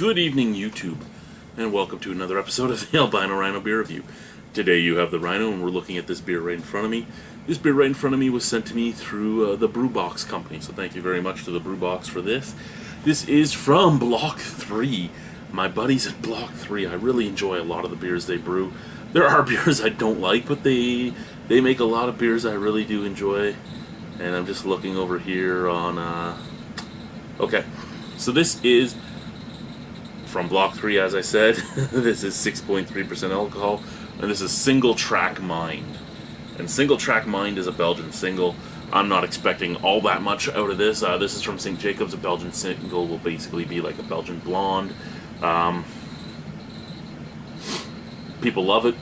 Good evening, YouTube, and welcome to another episode of the Albino Rhino Beer Review. Today you have the Rhino, and we're looking at this beer right in front of me. This beer right in front of me was sent to me through the Brewbox company, so thank you very much to the Brewbox for this. This is from Block 3. My buddies at Block 3, I really enjoy a lot of the beers they brew. There are beers I don't like, but they make a lot of beers I really do enjoy. And I'm just looking over here on... Okay, so this is from Block 3, as I said. This is 6.3% alcohol, and this is Single Track Mind. And Single Track Mind is a Belgian single. I'm not expecting all that much out of this. This is from St. Jacobs. A Belgian single will basically be like a Belgian blonde. People love it.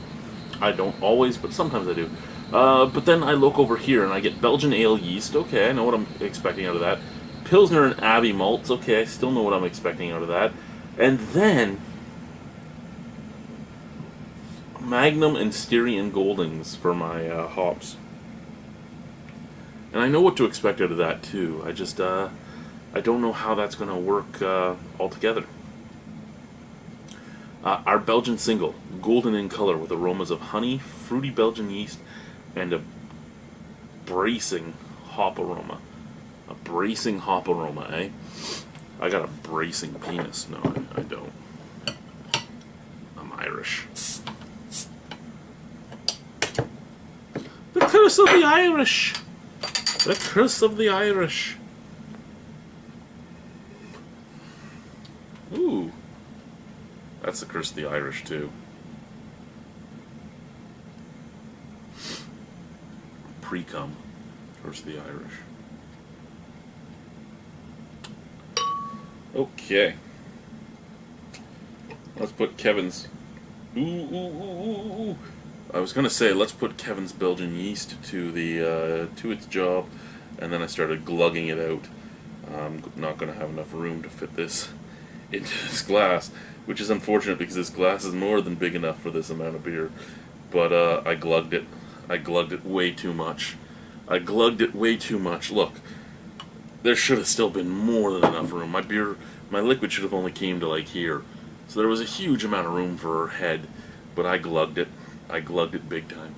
I don't always, but sometimes I do. But then I look over here and I get Belgian ale yeast. Okay, I know what I'm expecting out of that. Pilsner and Abbey malts. Okay, I still know what I'm expecting out of that. And then Magnum and Styrian Goldings for my hops. And I know what to expect out of that too. I just I don't know how that's going to work altogether. Our Belgian single, golden in color with aromas of honey, fruity Belgian yeast, and a bracing hop aroma. A bracing hop aroma, eh? I got a bracing penis. No, I don't. I'm Irish. The curse of the Irish! The curse of the Irish! Ooh. That's the curse of the Irish, too. Pre-cum. Curse of the Irish. Okay. Let's put Kevin's... Ooh. I was gonna say, let's put Kevin's Belgian yeast to the to its job, and then I started glugging it out. I'm not gonna have enough room to fit this into this glass, which is unfortunate because this glass is more than big enough for this amount of beer. But I glugged it. I glugged it way too much. Look, there should have still been more than enough room. My liquid should have only came to like here. So there was a huge amount of room for her head, but I glugged it. I glugged it big time.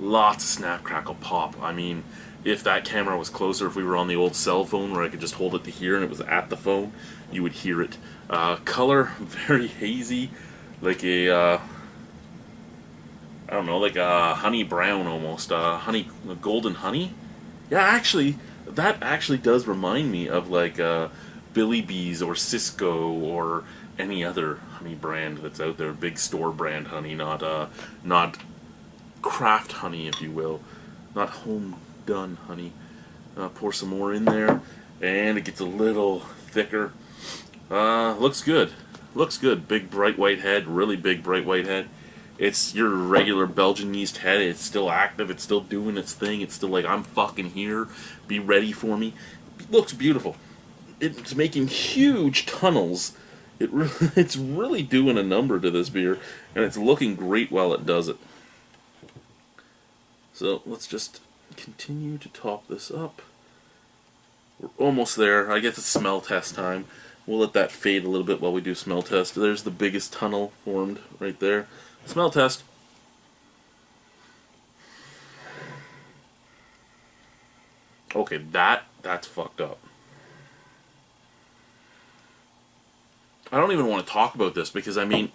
Lots of snap, crackle, pop. I mean, if that camera was closer, if we were on the old cell phone where I could just hold it to here and it was at the phone, you would hear it. Color, very hazy, like a, I don't know, like a honey brown almost, golden honey? Yeah, actually, that actually does remind me of like Billy Bees or Cisco or any other honey brand that's out there. Big store brand honey, not craft honey, if you will. Not home done honey. Pour some more in there, and it gets a little thicker. Looks good. Looks good. Big bright white head, really big bright white head. It's your regular Belgian yeast head. It's still active. It's still doing its thing. It's still like, I'm fucking here. Be ready for me. It looks beautiful. It's making huge tunnels. It's really doing a number to this beer, and it's looking great while it does it. So let's just continue to top this up. We're almost there. I guess it's smell test time. We'll let that fade a little bit while we do smell test. There's the biggest tunnel formed right there. Smell test. Okay, that's fucked up. I don't even want to talk about this because, I mean,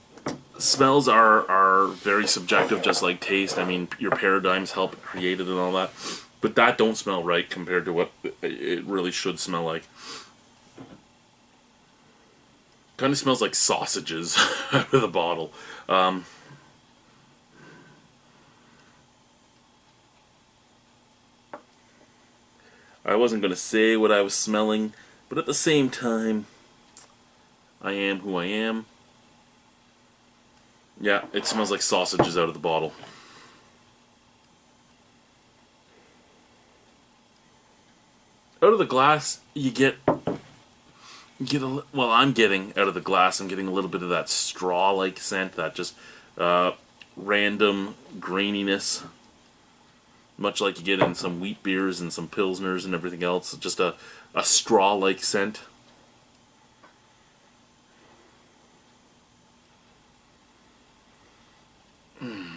smells are very subjective, just like taste. I mean, your paradigms help create it and all that. But that don't smell right compared to what it really should smell like. Kind of smells like sausages out of the bottle. I wasn't going to say what I was smelling, but at the same time, I am who I am. Yeah, it smells like sausages out of the bottle. Out of the glass, you get well, I'm getting out of the glass, I'm getting a little bit of that straw-like scent, that just random graininess. much like you get in some wheat beers and some pilsners and everything else. Just a straw-like scent.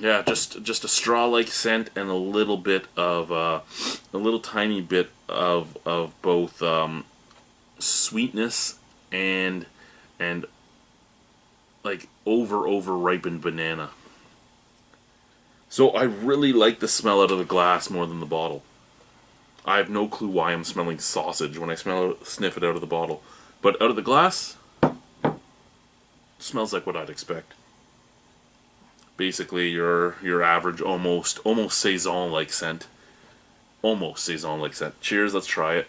Yeah, just a straw-like scent and a little bit of a little tiny bit of both sweetness and and like over ripened banana. So I really like the smell out of the glass more than the bottle. I have no clue why I'm smelling sausage when I sniff it out of the bottle, but out of the glass, it smells like what I'd expect. Basically, your average almost saison like scent, almost saison like scent. Cheers, let's try it.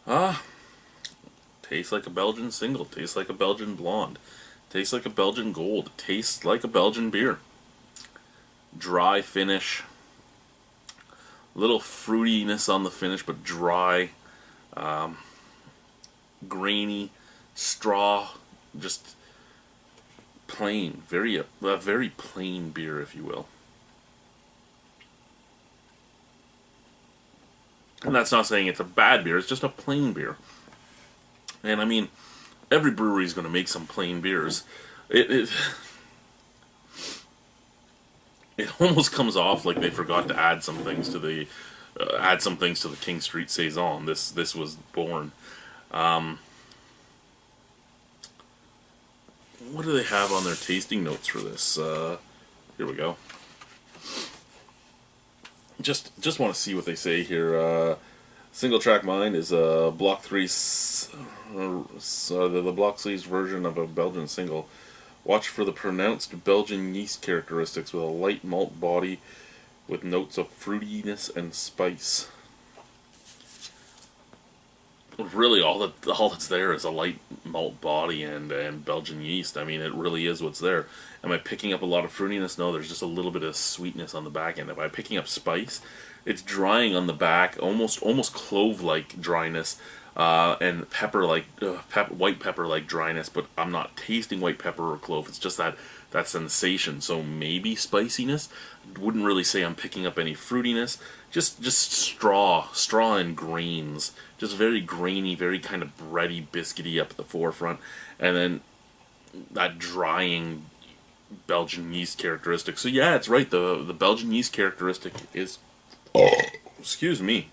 Ah, tastes like a Belgian single. Tastes like a Belgian blonde. Tastes like a Belgian gold. Tastes like a Belgian beer. Dry finish. Little fruitiness on the finish, but dry. Grainy. Straw. Just plain. A very plain beer, if you will. And that's not saying it's a bad beer. It's just a plain beer. And I mean, every brewery is going to make some plain beers. It it almost comes off like they forgot to add some things to the King Street saison. This was born. What do they have on their tasting notes for this? Here we go. Just want to see what they say here. Single track mine is a Block 3, the Block 3's version of a Belgian single. Watch for the pronounced Belgian yeast characteristics with a light malt body with notes of fruitiness and spice. Really, all that's there is a light malt body and Belgian yeast. I mean, it really is what's there. Am I picking up a lot of fruitiness? No, there's just a little bit of sweetness on the back end. Am I picking up spice? It's drying on the back, almost clove-like dryness, and pepper-like, white pepper-like dryness. But I'm not tasting white pepper or clove. It's just that sensation. So maybe spiciness. Wouldn't really say I'm picking up any fruitiness. Just straw and grains. Just very grainy, very kind of bready, biscuity up at the forefront, and then that drying Belgian yeast characteristic. So yeah, it's right. The Belgian yeast characteristic is, excuse me.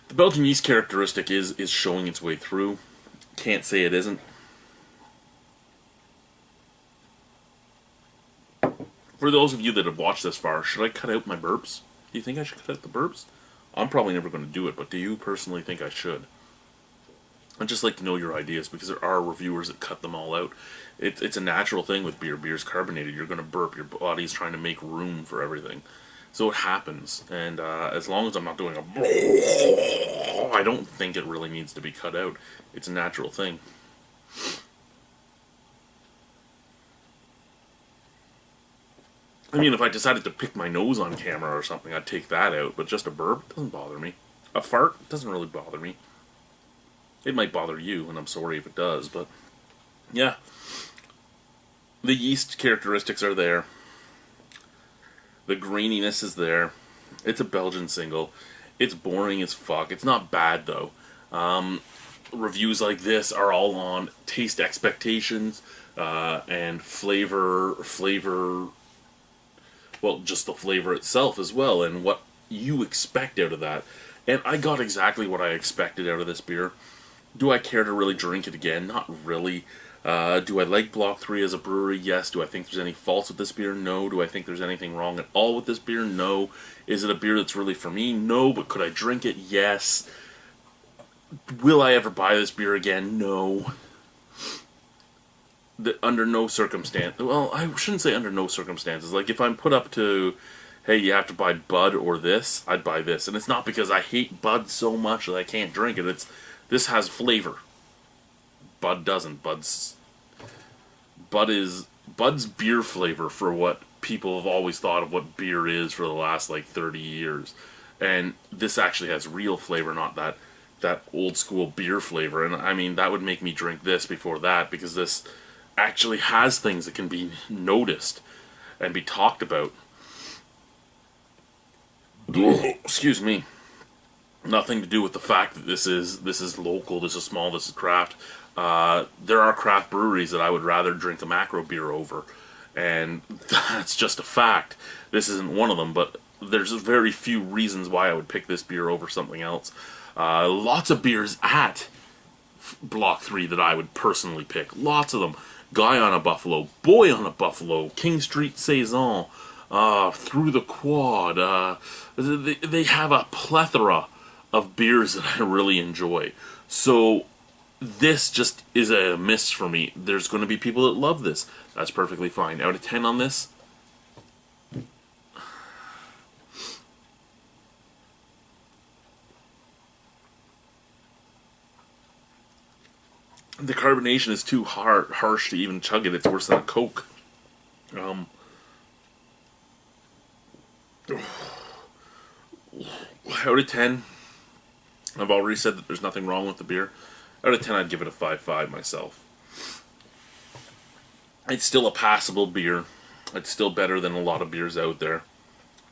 The Belgian yeast characteristic is showing its way through. Can't say it isn't. For those of you that have watched this far, should I cut out my burps? Do you think I should cut out the burps? I'm probably never going to do it, but do you personally think I should? I'd just like to know your ideas, because there are reviewers that cut them all out. It's a natural thing with beer. Beer's carbonated. You're going to burp. Your body's trying to make room for everything. So it happens. And as long as I'm not doing I don't think it really needs to be cut out. It's a natural thing. I mean, if I decided to pick my nose on camera or something, I'd take that out. But just a burp doesn't bother me. A fart doesn't really bother me. It might bother you, and I'm sorry if it does, but yeah. The yeast characteristics are there. The graininess is there. It's a Belgian single. It's boring as fuck. It's not bad, though. Reviews like this are all on taste expectations and flavor, well, just the flavor itself as well, and what you expect out of that. And I got exactly what I expected out of this beer. Do I care to really drink it again? Not really. Do I like Block 3 as a brewery? Yes. Do I think there's any faults with this beer? No. Do I think there's anything wrong at all with this beer? No. Is it a beer that's really for me? No. But could I drink it? Yes. Will I ever buy this beer again? No. Under no circumstance. Well, I shouldn't say under no circumstances. Like, if I'm put up to, hey, you have to buy Bud or this, I'd buy this. And it's not because I hate Bud so much that I can't drink it. This has flavor. Bud doesn't. Bud's beer flavor for what people have always thought of what beer is for the last, 30 years. And this actually has real flavor, not that that old school beer flavor. And I mean, that would make me drink this before that, because this actually has things that can be noticed and be talked about. Excuse me. Nothing to do with the fact that this is local, this is small, this is craft. There are craft breweries that I would rather drink a macro beer over, and that's just a fact. This isn't one of them, but there's very few reasons why I would pick this beer over something else. Lots of beers at Block 3 that I would personally pick. Lots of them. Guy on a Buffalo, Boy on a Buffalo, King Street Saison, Through the Quad. They have a plethora of beers that I really enjoy. So this just is a miss for me. There's going to be people that love this. That's perfectly fine. Out of 10 on this, the carbonation is too harsh to even chug it. It's worse than a Coke. Out of 10, I've already said that there's nothing wrong with the beer. Out of 10, I'd give it a 5.5 myself. It's still a passable beer. It's still better than a lot of beers out there.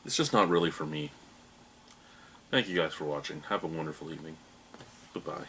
It's just not really for me. Thank you guys for watching. Have a wonderful evening. Goodbye.